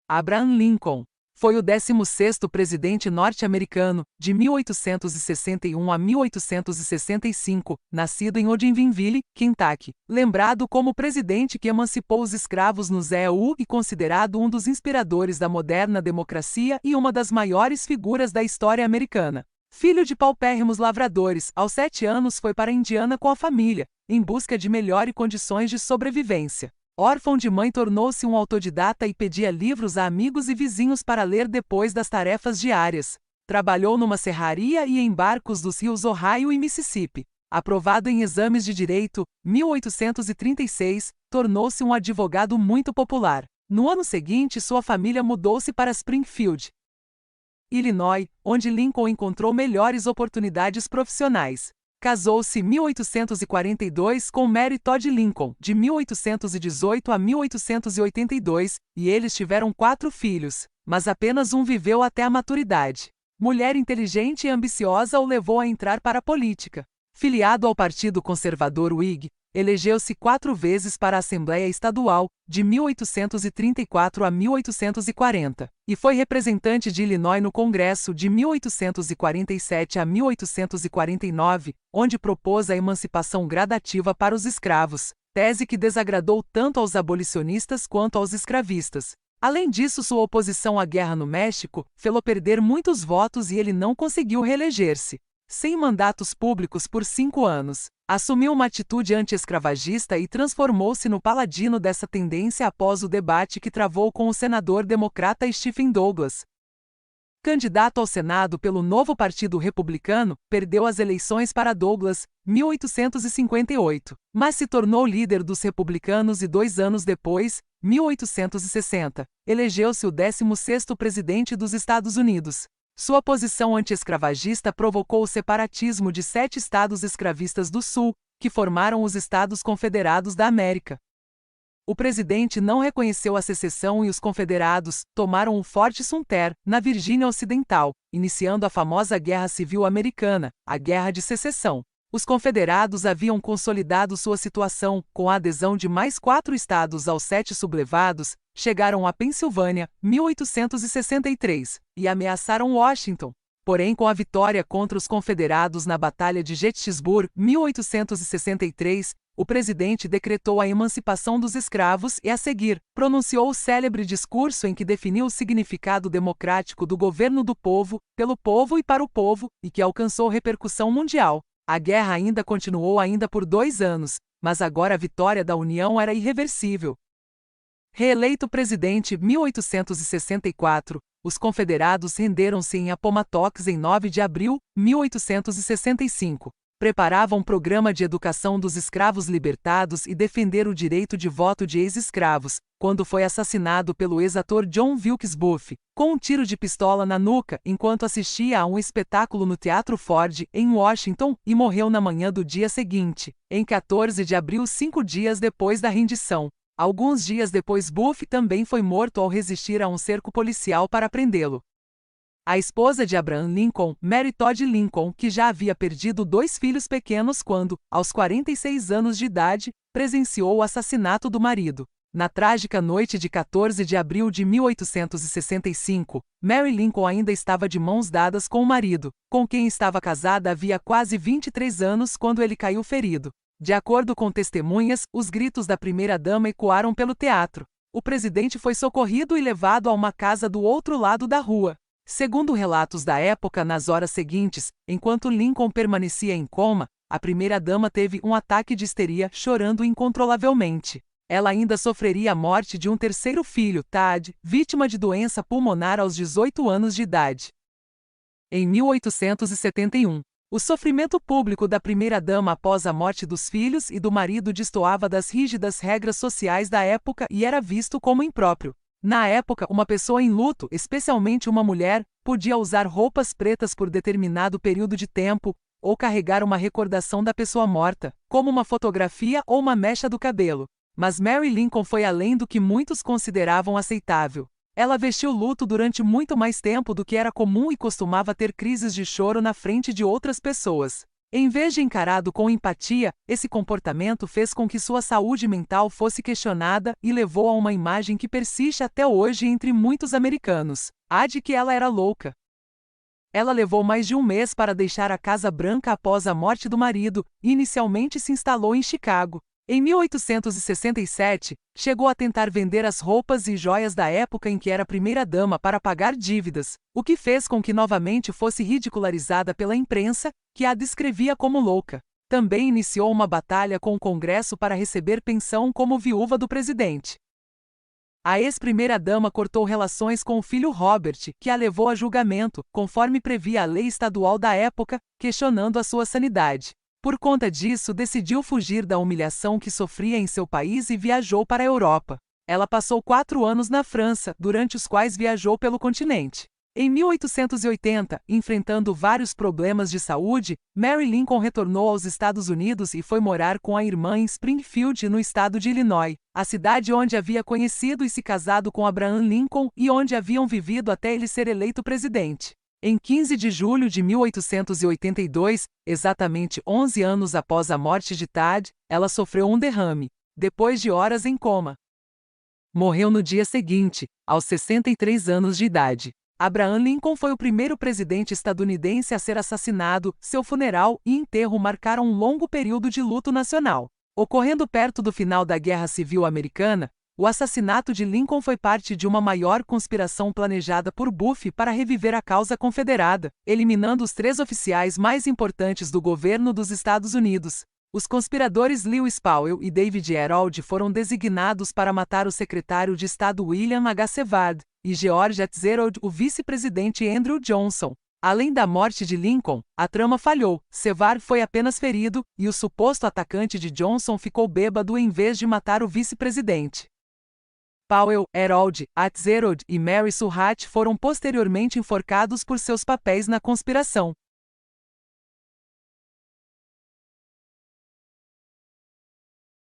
Abraham Lincoln foi o 16º presidente norte-americano, de 1861 a 1865, nascido em Odinville, Kentucky. Lembrado como o presidente que emancipou os escravos nos EU e considerado um dos inspiradores da moderna democracia e uma das maiores figuras da história americana. Filho de paupérrimos lavradores, aos 7 anos foi para a Indiana com a família, em busca de melhores condições de sobrevivência. Órfão de mãe, tornou-se um autodidata e pedia livros a amigos e vizinhos para ler depois das tarefas diárias. Trabalhou numa serraria e em barcos dos rios Ohio e Mississippi. Aprovado em exames de direito, 1836, tornou-se um advogado muito popular. No ano seguinte, sua família mudou-se para Springfield, Illinois, onde Lincoln encontrou melhores oportunidades profissionais. Casou-se em 1842 com Mary Todd Lincoln, de 1818 a 1882, e eles tiveram 4 filhos, mas apenas um viveu até a maturidade. Mulher inteligente e ambiciosa o levou a entrar para a política. Filiado ao Partido Conservador Whig, elegeu-se 4 vezes para a Assembleia Estadual, de 1834 a 1840, e foi representante de Illinois no Congresso de 1847 a 1849, onde propôs a emancipação gradativa para os escravos, tese que desagradou tanto aos abolicionistas quanto aos escravistas. Além disso, sua oposição à guerra no México fê-lo perder muitos votos e ele não conseguiu reeleger-se. Sem mandatos públicos por 5 anos, assumiu uma atitude anti-escravagista e transformou-se no paladino dessa tendência após o debate que travou com o senador democrata Stephen Douglas. Candidato ao Senado pelo novo Partido Republicano, perdeu as eleições para Douglas, 1858, mas se tornou líder dos republicanos e 2 anos depois, 1860, elegeu-se o 16º presidente dos Estados Unidos. Sua posição anti-escravagista provocou o separatismo de 7 estados escravistas do Sul, que formaram os Estados Confederados da América. O presidente não reconheceu a secessão e os confederados tomaram o Forte Sumter, na Virgínia Ocidental, iniciando a famosa Guerra Civil Americana, a Guerra de Secessão. Os confederados haviam consolidado sua situação, com a adesão de mais 4 estados aos 7 sublevados, chegaram a Pensilvânia, 1863, e ameaçaram Washington. Porém, com a vitória contra os confederados na Batalha de Gettysburg, 1863, o presidente decretou a emancipação dos escravos e, a seguir, pronunciou o célebre discurso em que definiu o significado democrático do governo do povo, pelo povo e para o povo, e que alcançou repercussão mundial. A guerra ainda continuou por 2 anos, mas agora a vitória da União era irreversível. Reeleito presidente 1864, os confederados renderam-se em Appomattox em 9 de abril, 1865. Preparavam um programa de educação dos escravos libertados e defender o direito de voto de ex-escravos, quando foi assassinado pelo ex-ator John Wilkes Booth, com um tiro de pistola na nuca enquanto assistia a um espetáculo no Teatro Ford, em Washington, e morreu na manhã do dia seguinte, em 14 de abril, 5 dias depois da rendição. Alguns dias depois, Booth também foi morto ao resistir a um cerco policial para prendê-lo. A esposa de Abraham Lincoln, Mary Todd Lincoln, que já havia perdido 2 filhos pequenos quando, aos 46 anos de idade, presenciou o assassinato do marido. Na trágica noite de 14 de abril de 1865, Mary Lincoln ainda estava de mãos dadas com o marido, com quem estava casada havia quase 23 anos quando ele caiu ferido. De acordo com testemunhas, os gritos da primeira-dama ecoaram pelo teatro. O presidente foi socorrido e levado a uma casa do outro lado da rua. Segundo relatos da época, nas horas seguintes, enquanto Lincoln permanecia em coma, a primeira-dama teve um ataque de histeria, chorando incontrolavelmente. Ela ainda sofreria a morte de um 3º filho, Tad, vítima de doença pulmonar aos 18 anos de idade. Em 1871, o sofrimento público da primeira-dama após a morte dos filhos e do marido destoava das rígidas regras sociais da época e era visto como impróprio. Na época, uma pessoa em luto, especialmente uma mulher, podia usar roupas pretas por determinado período de tempo, ou carregar uma recordação da pessoa morta, como uma fotografia ou uma mecha do cabelo. Mas Mary Lincoln foi além do que muitos consideravam aceitável. Ela vestiu luto durante muito mais tempo do que era comum e costumava ter crises de choro na frente de outras pessoas. Em vez de encarado com empatia, esse comportamento fez com que sua saúde mental fosse questionada e levou a uma imagem que persiste até hoje entre muitos americanos: a de que ela era louca. Ela levou mais de um mês para deixar a Casa Branca após a morte do marido e inicialmente se instalou em Chicago. Em 1867, chegou a tentar vender as roupas e joias da época em que era primeira-dama para pagar dívidas, o que fez com que novamente fosse ridicularizada pela imprensa, que a descrevia como louca. Também iniciou uma batalha com o Congresso para receber pensão como viúva do presidente. A ex-primeira-dama cortou relações com o filho Robert, que a levou a julgamento, conforme previa a lei estadual da época, questionando a sua sanidade. Por conta disso, decidiu fugir da humilhação que sofria em seu país e viajou para a Europa. Ela passou 4 anos na França, durante os quais viajou pelo continente. Em 1880, enfrentando vários problemas de saúde, Mary Lincoln retornou aos Estados Unidos e foi morar com a irmã em Springfield, no estado de Illinois, a cidade onde havia conhecido e se casado com Abraham Lincoln e onde haviam vivido até ele ser eleito presidente. Em 15 de julho de 1882, exatamente 11 anos após a morte de Tad, ela sofreu um derrame, depois de horas em coma. Morreu no dia seguinte, aos 63 anos de idade. Abraham Lincoln foi o primeiro presidente estadunidense a ser assassinado. Seu funeral e enterro marcaram um longo período de luto nacional. Ocorrendo perto do final da Guerra Civil Americana, o assassinato de Lincoln foi parte de uma maior conspiração planejada por Buff para reviver a causa confederada, eliminando os 3 oficiais mais importantes do governo dos Estados Unidos. Os conspiradores Lewis Powell e David Herold foram designados para matar o secretário de Estado William H. Seward e George Atzerodt, o vice-presidente Andrew Johnson. Além da morte de Lincoln, a trama falhou. Seward foi apenas ferido e o suposto atacante de Johnson ficou bêbado em vez de matar o vice-presidente. Powell, Herold, Atzerodt e Mary Surratt foram posteriormente enforcados por seus papéis na conspiração.